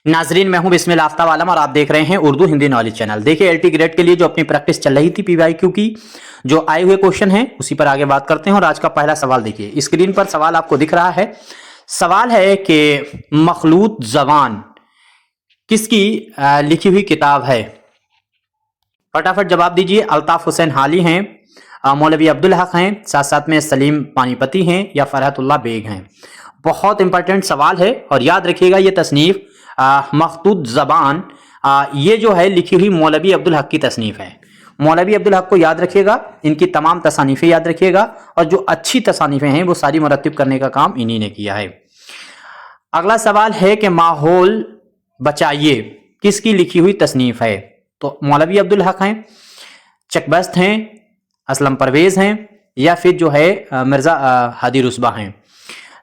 नाजरीन, मैं हूं बिस्मिल आफ्ताब आलम और आप देख रहे हैं उर्दू हिंदी नॉलेज चैनल। देखिए, एलटी ग्रेड के लिए जो अपनी प्रैक्टिस चल रही थी पीवाईक्यू की, जो आए हुए क्वेश्चन हैं उसी पर आगे बात करते हैं। और आज का पहला सवाल देखिए, स्क्रीन पर सवाल आपको दिख रहा है। सवाल है कि मखलूत ज़बान किसकी लिखी हुई किताब है? फटाफट जवाब दीजिए। अल्ताफ हुसैन हाली हैं, मौलवी अब्दुल हक हैं, साथ साथ में सलीम पानीपती हैं या फरहतुल्लाह बेग हैं। बहुत इंपॉर्टेंट सवाल है और याद रखिएगा ये तसनीफ मखतूत ज़बान ये जो है लिखी हुई मौलवी अब्दुल हक की तसनीफ है। मौलवी अब्दुल हक को याद रखिएगा, इनकी तमाम तसानीफें याद रखिएगा और जो अच्छी तसानीफें हैं वो सारी मुरत्तिब करने का काम इन्हीं ने किया है। अगला सवाल है कि माहौल बचाइए किसकी लिखी हुई तसनीफ है? तो मौलवी अब्दुल हक हैं, चकबस्त हैं, असलम परवेज हैं या फिर जो है मिर्ज़ा हादी रुस्बा हैं।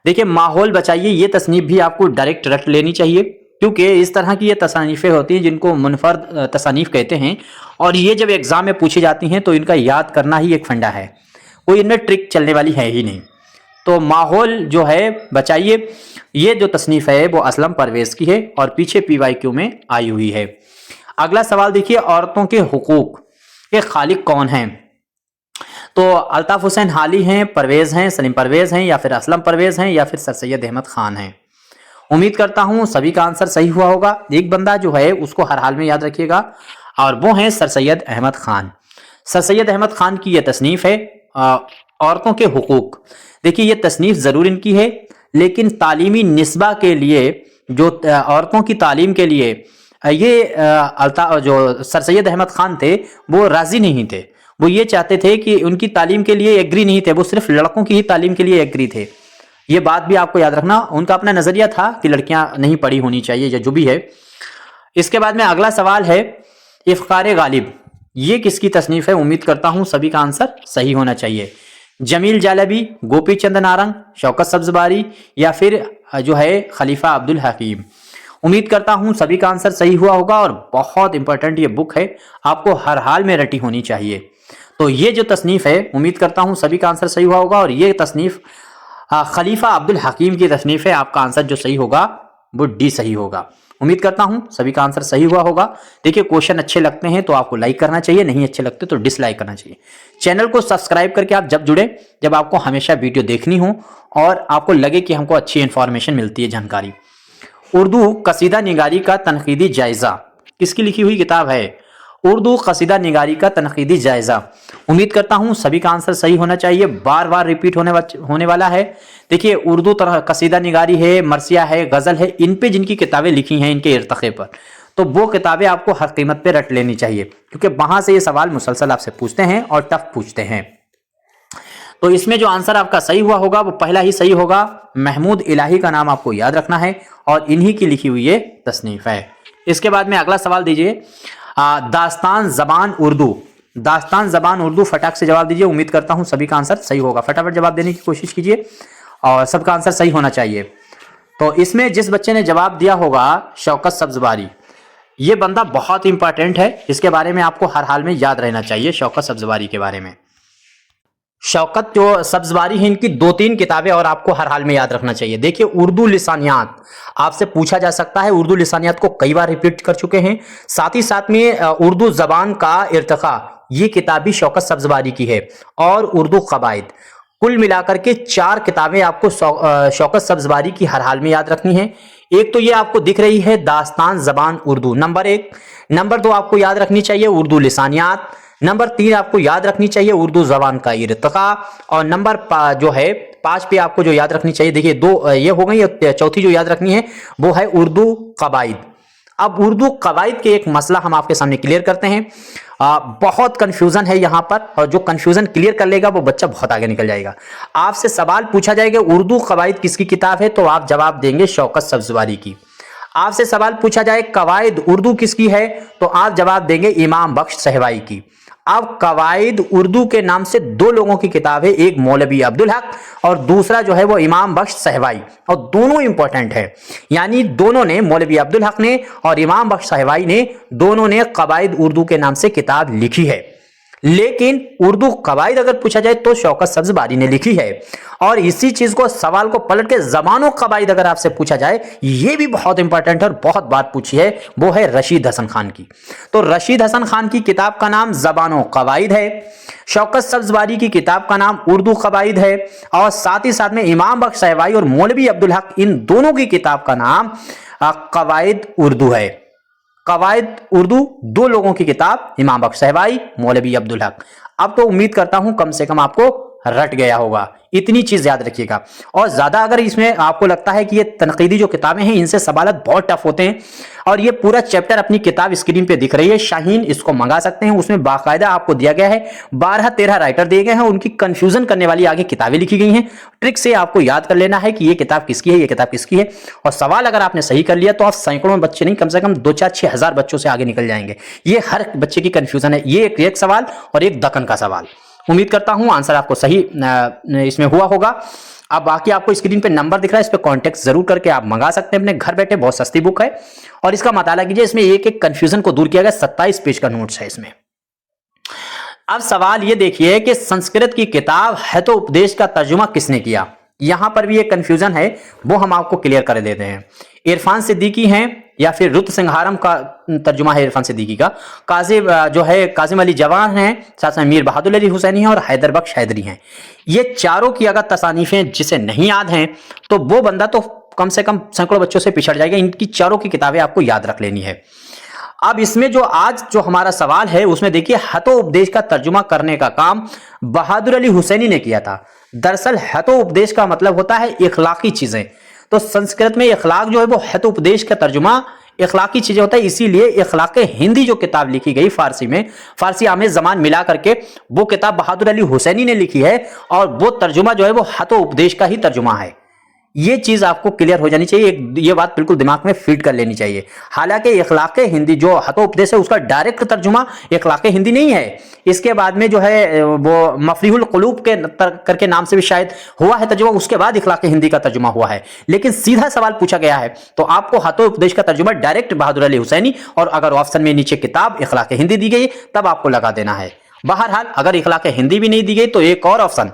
देखिए, माहौल बचाइए ये तसनीफ भी आपको डायरेक्ट रट लेनी चाहिए, क्योंकि इस तरह की ये तसानीफें होती हैं जिनको मुनफरद तसानीफ कहते हैं और ये जब एग्जाम में पूछी जाती हैं तो इनका याद करना ही एक फंडा है, कोई इनमें ट्रिक चलने वाली है ही नहीं। तो माहौल जो है बचाइए ये जो तसनीफ है वो असलम परवेज की है और पीछे पीवाईक्यू में आई हुई है। अगला सवाल देखिए, औरतों के हुकूक के खालिक कौन हैं? तो अल्ताफ हुसैन हाली हैं, परवेज हैं, सलीम परवेज हैं या फिर असलम परवेज हैं या फिर सर सैयद अहमद खान हैं। उम्मीद करता हूं सभी का आंसर सही हुआ होगा। एक बंदा जो है उसको हर हाल में याद रखिएगा और वो है सर सैयद अहमद खान। सर सैयद अहमद खान की यह तसनीफ है औरतों के हुकूक। देखिए, ये तसनीफ जरूर इनकी है, लेकिन तालीमी निस्बा के लिए जो औरतों की तालीम के लिए ये जो सर सैयद अहमद खान थे वो राजी नहीं थे। वो ये चाहते थे कि उनकी तालीम के लिए एग्री नहीं थे, वो सिर्फ लड़कों की ही तालीम के लिए एग्री थे। ये बात भी आपको याद रखना। उनका अपना नजरिया था कि लड़कियां नहीं पढ़ी होनी चाहिए या जो भी है। इसके बाद में अगला सवाल है, इफ्खार गालिब ये किसकी तसनीफ है? उम्मीद करता हूं सभी का आंसर सही होना चाहिए। जमील जालबी, गोपी चंद नारंग, शौकत सब्जबारी या फिर जो है खलीफा अब्दुल हकीम। उम्मीद करता हूं सभी का आंसर सही हुआ होगा और बहुत इंपॉर्टेंट ये बुक है, आपको हर हाल में रटी होनी चाहिए। तो ये जो तसनीफ है उम्मीद करता हूं सभी का आंसर सही हुआ होगा और ये तसनीफ खलीफा अब्दुल हकीम की तसनीफ है। आपका आंसर जो सही होगा वो डी सही होगा। उम्मीद करता हूं सभी का आंसर सही हुआ होगा। देखिए, क्वेश्चन अच्छे लगते हैं तो आपको लाइक करना चाहिए, नहीं अच्छे लगते तो डिसलाइक करना चाहिए। चैनल को सब्सक्राइब करके आप जब जुड़े, जब आपको हमेशा वीडियो देखनी हो और आपको लगे कि हमको अच्छी इंफॉर्मेशन मिलती है, जानकारी। उर्दू कसीदा निगारी का तनकीदी जायजा किसकी लिखी हुई किताब है? उर्दू कसीदा निगारी का तनकीदी जायजा। उम्मीद करता हूं सभी का आंसर सही होना चाहिए, बार बार रिपीट होने वाला है। देखिए, उर्दू कसीदा निगारी है, मरसिया है, गजल है, इन पे जिनकी किताबें लिखी हैं इनके इर्तक़े पर, तो वो किताबें आपको हर कीमत पे रट लेनी चाहिए, क्योंकि वहां से ये सवाल मुसलसल आपसे पूछते हैं और टफ पूछते हैं। तो इसमें जो आंसर आपका सही हुआ होगा वो पहला ही सही होगा। महमूद इलाही का नाम आपको याद रखना है और इन्हीं की लिखी हुई ये तसनीफ है। इसके बाद में अगला सवाल दीजिए, दास्तान ज़बान उर्दू। दास्तान ज़बान उर्दू फटाक से जवाब दीजिए। उम्मीद करता हूं सभी का आंसर सही होगा। फटाफट जवाब देने की कोशिश कीजिए और सबका आंसर सही होना चाहिए। तो इसमें जिस बच्चे ने जवाब दिया होगा शौकत सब्जबारी, ये बंदा बहुत इंपॉर्टेंट है, इसके बारे में आपको हर हाल में याद रहना चाहिए। शौकत सब्जबारी के बारे में, शौकत जो सब्जबारी है इनकी 2-3 किताबें और आपको हर हाल में याद रखना चाहिए। देखिए, उर्दू लिसानियात आपसे पूछा जा सकता है, उर्दू लिसानियात को कई बार रिपीट कर चुके हैं। साथ ही साथ में उर्दू जबान का इर्तिका ये किताब भी शौकत सब्जबारी की है और उर्दू कवायद। कुल मिलाकर के 4 किताबें आपको शौकत सब्जबारी की हर हाल में याद रखनी है। एक तो ये आपको दिख रही है दास्तान ज़बान उर्दू, नंबर 1। नंबर 2 आपको याद रखनी चाहिए उर्दू लिसानियात। नंबर 3 आपको याद रखनी चाहिए उर्दू जबान का इर्तिका और नंबर जो है 5 पे आपको जो याद रखनी चाहिए, देखिए 2 ये हो गई, चौथी जो याद रखनी है वो है उर्दू कवायद। अब उर्दू कवायद के एक मसला हम आपके सामने क्लियर करते हैं। बहुत कंफ्यूजन है यहाँ पर और जो कंफ्यूजन क्लियर कर लेगा वो बच्चा बहुत आगे निकल जाएगा। आपसे सवाल पूछा जाएगा उर्दू कवायद किसकी किताब है, तो आप जवाब देंगे शौकत सब्जबारी की। आपसे सवाल पूछा जाए कवायद उर्दू किसकी है, तो आप जवाब देंगे इमाम बख्श सहवाई की। अब कवायद उर्दू के नाम से 2 लोगों की किताब है, एक मौलवी अब्दुल हक और दूसरा जो है वो इमाम बख्श सहवाई, और दोनों इंपॉर्टेंट है। यानी दोनों ने, मौलवी अब्दुल हक ने और इमाम बख्श सहवाई ने, दोनों ने कवायद उर्दू के नाम से किताब लिखी है। लेकिन उर्दू कवायद अगर पूछा जाए तो शौकत सब्ज़वारी ने लिखी है। और इसी चीज को सवाल को पलट के ज़बानो कवायद अगर आपसे पूछा जाए, ये भी बहुत इंपॉर्टेंट है और बहुत बात पूछी है, वो है रशीद हसन खान की। तो रशीद हसन खान की किताब का नाम ज़बानो कवायद है, शौकत सब्ज़वारी की किताब का नाम उर्दू कवायद है, और साथ ही साथ में इमाम बख्श सहवाई और मौलवी अब्दुल हक, इन दोनों की किताब का नाम कवायद उर्दू है। कवायद उर्दू, दो लोगों की किताब, इमाम बख्श सहवाई, मौलवी अब्दुल हक। अब तो उम्मीद करता हूं कम से कम आपको रट गया होगा, इतनी चीज याद रखिएगा। और ज्यादा अगर इसमें आपको लगता है कि ये तनकीदी जो किताबें हैं इनसे सवाल बहुत टफ होते हैं, और ये पूरा चैप्टर अपनी किताब स्क्रीन पे दिख रही है शाहीन, इसको मंगा सकते हैं। उसमें बाकायदा आपको दिया गया है 12-13 राइटर दिए गए हैं, उनकी कंफ्यूजन करने वाली आगे किताबें लिखी गई हैं। ट्रिक से आपको याद कर लेना है कि ये किताब किसकी है, ये किताब किसकी है। और सवाल अगर आपने सही कर लिया तो आप सैकड़ों बच्चे नहीं, कम से कम 2-4-6 हजार बच्चों से आगे निकल जाएंगे। ये हर बच्चे की कंफ्यूजन है, ये एक सवाल और एक दक्कन का सवाल। उम्मीद करता हूं आंसर आपको सही इसमें हुआ होगा। अब बाकी आपको स्क्रीन पे नंबर दिख रहा है, इस पे कांटेक्ट जरूर करके आप मंगा सकते हैं अपने घर बैठे। बहुत सस्ती बुक है और इसका मताला कीजिए, इसमें एक एक कंफ्यूजन को दूर किया गया। 27 पेज का नोट्स है इसमें। अब सवाल ये देखिए कि संस्कृत की किताब हितोपदेश का तर्जुमा किसने किया। यहां पर भी एक कंफ्यूजन है, वो हम आपको क्लियर कर देते हैं। इरफान सिद्दीकी हैं या फिर रुत सिंहारम का तर्जुमा है इरफान सिद्दीकी का। काजिम अली जवान हैं, साथ में मीर बहादुर अली हुसैनी हैं और हैदर बख्श हैदरी हैं। ये चारों की अगर तसानीफें जिसे नहीं याद हैं तो वो बंदा तो कम से कम सैकड़ों बच्चों से पिछड़ जाएगा। इनकी चारों की किताबें आपको याद रख लेनी है। अब इसमें जो आज जो हमारा सवाल है उसमें देखिए, हितोपदेश का तर्जुमा करने का काम बहादुर अली हुसैनी ने किया था। दरअसल हितोपदेश का मतलब होता है इखलाकी चीजें, तो संस्कृत में इखलाक जो है वो हितोपदेश का तर्जुमा इखलाकी चीजें होता है। इसीलिए इखलाक हिंदी जो किताब लिखी गई फारसी में, फारसी आमेज जमान मिला करके, वो किताब बहादुर अली हुसैनी ने लिखी है और वो तर्जुमा जो है वो हितोपदेश का ही तर्जुमा है। ये चीज आपको क्लियर हो जानी चाहिए, ये बात बिल्कुल दिमाग में फीड कर लेनी चाहिए। हालांकि इखलाक हिंदी जो हितोपदेश है उसका डायरेक्ट तर्जुमा इखलाक हिंदी नहीं है, इसके बाद में जो है वो मफरीहुल कुलूब के करके नाम से भी शायद हुआ है तर्जुमा, उसके बाद इखलाक हिंदी का तर्जुमा हुआ है। लेकिन सीधा सवाल पूछा गया है तो आपको हितोपदेश का तर्जुमा डायरेक्ट बहादुर अली हुसैनी, और अगर ऑप्शन में नीचे किताब इखलाक हिंदी दी गई तब आपको लगा देना है। बहरहाल अगर इखलाक हिंदी भी नहीं दी गई तो एक और ऑप्शन।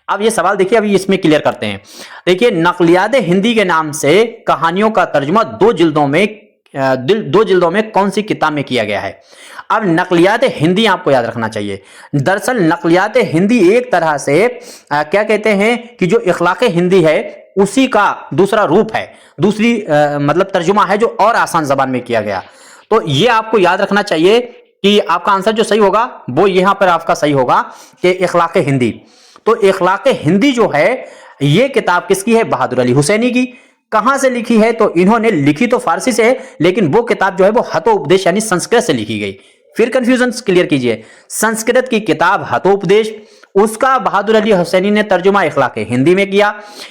अब ये सवाल देखिए, अभी इसमें क्लियर करते हैं। देखिए, नकलियात हिंदी के नाम से कहानियों का तर्जुमा 2 जिल्दों में कौन सी किताब में किया गया है। अब नकलियात हिंदी आपको याद रखना चाहिए। दरअसल नकलियात हिंदी एक तरह से क्या कहते हैं कि जो इखलाक हिंदी है उसी का दूसरा रूप है, दूसरी मतलब तर्जुमा है जो और आसान जबान में किया गया। तो ये आपको याद रखना चाहिए कि आपका आंसर जो सही होगा वो यहां पर आपका सही होगा कि इखलाक हिंदी। तो इखलाक हिंदी जो है ये किताब किसकी है, बहादुर अली हुसैनी की। कहां से लिखी है, तो इन्होंने लिखी तो फारसी से है, लेकिन वो किताब जो है वो हितोपदेश यानी संस्कृत से लिखी गई। फिर कंफ्यूजन क्लियर कीजिए, संस्कृत की किताब हितोपदेश, उसका बहादुर अली हुसैनी ने तर्जुमा इखलाक हिंदी में किया।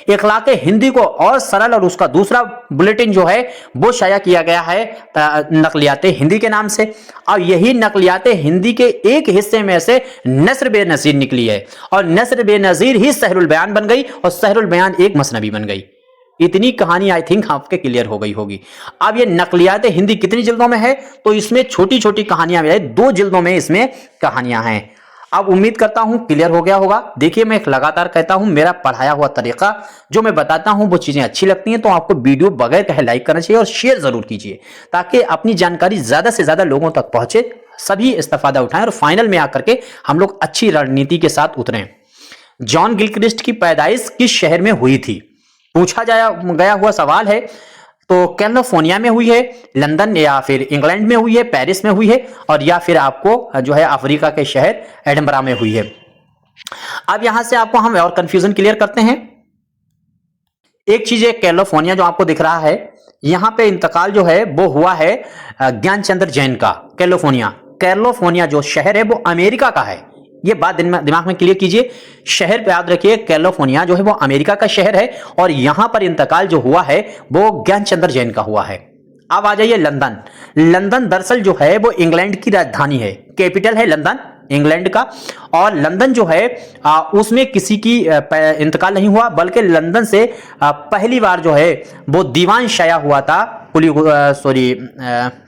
इखलाक हिंदी को और सरल और उसका दूसरा बुलेटिन जो है वो शाया किया गया है नकलियात हिंदी के नाम से। और यही नकलियात हिंदी के एक हिस्से में से नस्र बे नज़ीर निकली है, और नस्र बे नज़ीर ही सहरुल बयान बन गई, और सहरुल बयान एक मसनबी बन गई। इतनी कहानी आई थिंक आपके क्लियर हो गई होगी। अब ये नकलियात हिंदी कितनी जिल्दों में है, तो इसमें छोटी छोटी कहानियां है, 2 जिल्दों में इसमें कहानियां हैं। अब उम्मीद करता हूं क्लियर हो गया होगा। देखिए, मैं एक लगातार कहता हूं, मेरा पढ़ाया हुआ तरीका जो मैं बताता हूं वो चीजें अच्छी लगती हैं तो आपको वीडियो बगैर कहे लाइक करना चाहिए और शेयर जरूर कीजिए, ताकि अपनी जानकारी ज्यादा से ज्यादा लोगों तक पहुंचे, सभी इस्तेफादा उठाएं और फाइनल में आकर के हम लोग अच्छी रणनीति के साथ उतरें। जॉन गिलक्रिस्ट की पैदाइश किस शहर में हुई थी, पूछा गया हुआ सवाल है। तो कैलिफोर्निया में हुई है, लंदन या फिर इंग्लैंड में हुई है, पेरिस में हुई है, और या फिर आपको जो है अफ्रीका के शहर एडिनबरा में हुई है। अब यहां से आपको हम और कंफ्यूजन क्लियर करते हैं। एक चीज है, कैलिफोर्निया जो आपको दिख रहा है, यहां पे इंतकाल जो है वो हुआ है ज्ञानचंद्र जैन का। कैलिफोर्निया जो शहर है वो अमेरिका का है, ये बात दिमाग में क्लियर कीजिए। शहर पे याद रखिए, कैलिफोर्निया जो है वो अमेरिका का शहर है, और यहां पर इंतकाल जो हुआ है वो ज्ञानचंद्र जैन का हुआ है। अब आ जाइए लंदन। लंदन दरअसल जो है वो इंग्लैंड की राजधानी है, कैपिटल है लंदन इंग्लैंड का। और लंदन जो है उसमें किसी की इंतकाल नहीं हुआ, बल्कि लंदन से पहली बार जो है वो दीवान शाया हुआ था।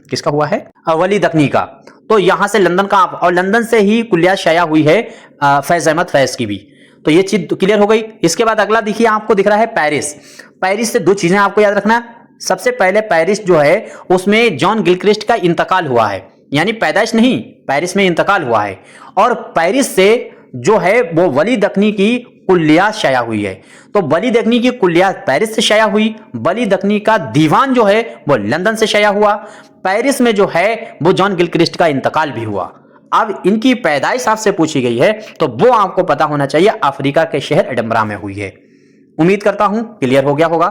किसका हुआ है, वली दखनी का। तो यहां से लंदन का, और लंदन से ही कुल्लियात शाया हुई है फैज अहमद फैज की भी। तो ये चीज क्लियर हो गई। इसके बाद अगला देखिए, आपको दिख रहा है पेरिस। पेरिस से दो चीजें आपको याद रखना। सबसे पहले पेरिस जो है उसमें जॉन गिलक्रिस्ट का इंतकाल हुआ है, यानी पैदाइश नहीं, पेरिस में इंतकाल हुआ है। और पेरिस से जो है वो वली दखनी की कुल्लियात शाया हुई है। तो वली दखनी की कुल्लियात पेरिस से शाया हुई, वली दखनी का दीवान जो है वो लंदन से शाया हुआ, पेरिस में जो है वो जॉन गिलक्रिस्ट का इंतकाल भी हुआ। अब इनकी पैदाइश आपसे पूछी गई है तो वो आपको पता होना चाहिए, अफ्रीका के शहर एडिनबरा में हुई है। उम्मीद करता हूं क्लियर हो गया होगा।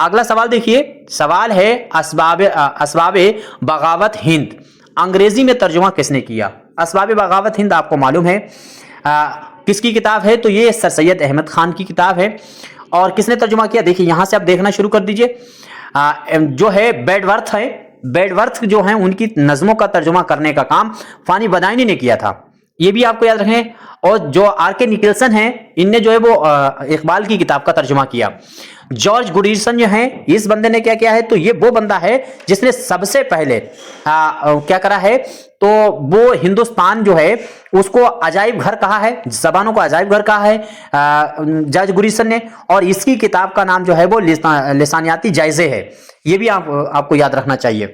अगला सवाल देखिए, सवाल है असबाबे बगावत हिंद अंग्रेजी में तर्जुमा किसने किया? असबाबे बगावत हिंद आपको मालूम है किसकी किताब है? तो ये सर सैयद अहमद खान की किताब है। और किसने तर्जुमा किया? देखिए यहां से आप देखना शुरू कर दीजिए। जो है बेडवर्थ है, बेडवर्थ जो है उनकी नज्मों का तर्जुमा करने का काम फानी बदायनी ने किया था, ये भी आपको याद रखें। और जो आर.के. निकलसन है, इनने जो है वो इकबाल की किताब का तर्जुमा किया। जॉर्ज गुडीसन जो है, इस बंदे ने क्या किया है? तो ये वो बंदा है जिसने सबसे पहले क्या करा है, तो वो हिंदुस्तान जो है उसको अजाइब घर कहा है, जबानों को अजाइब घर कहा है जॉर्ज गुडीसन ने। और इसकी किताब का नाम जो है वो लिसानियाती जायजे है, ये भी आपको याद रखना चाहिए।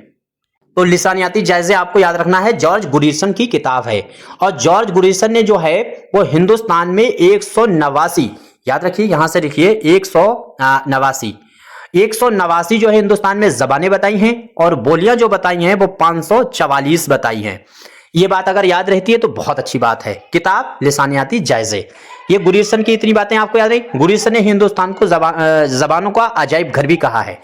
तो लिसानियाती जायजे आपको याद रखना है, जॉर्ज गुडीसन की किताब है। और जॉर्ज गुडीसन ने जो है वो हिंदुस्तान में 189, याद रखिए यहां से लिखिए 189 जो है हिंदुस्तान में जबानें बताई हैं, और बोलियां जो बताई हैं वो 544 बताई हैं। ये बात अगर याद रहती है तो बहुत अच्छी बात है। किताब लिसानियाती जायजे, ये गुडीसन की इतनी बातें आपको याद रही। गुडीसन ने हिंदुस्तान को जबानों का अजाइब घर भी कहा है।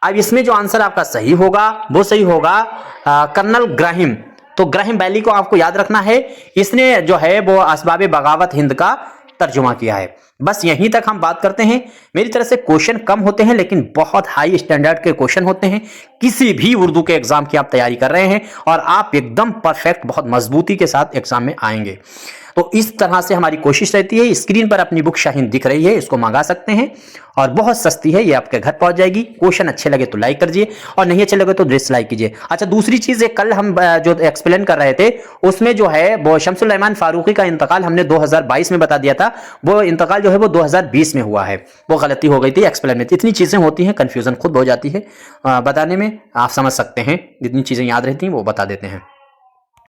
अब इसमें जो आंसर आपका सही होगा वो सही होगा कर्नल ग्राहिम। तो ग्राहिम बैली को आपको याद रखना है, इसने जो है वो असबाबे बगावत हिंद का तर्जुमा किया है। बस यहीं तक हम बात करते हैं। मेरी तरफ से क्वेश्चन कम होते हैं लेकिन बहुत हाई स्टैंडर्ड के क्वेश्चन होते हैं। किसी भी उर्दू के एग्जाम की आप तैयारी कर रहे हैं और आप एकदम परफेक्ट, बहुत मजबूती के साथ एग्जाम में आएंगे। तो इस तरह से हमारी कोशिश रहती है। स्क्रीन पर अपनी बुक शाहीन दिख रही है, इसको मंगा सकते हैं और बहुत सस्ती है, ये आपके घर पहुंच जाएगी। क्वेश्चन अच्छे लगे तो लाइक करिए और नहीं अच्छे लगे तो डिसलाइक कीजिए। अच्छा, दूसरी चीज है, कल हम जो एक्सप्लेन कर रहे थे उसमें जो है वो शमसुल रहमान फारूकी का इंतकाल हमने 2022 में बता दिया था, वो इंतकाल जो है वो 2020 में हुआ है। वो गलती हो गई थी एक्सप्लेन में। इतनी चीजें होती हैं, कंफ्यूजन खुद हो जाती है बताने में, आप समझ सकते हैं। जितनी चीजें याद रहती हैं वो बता देते हैं।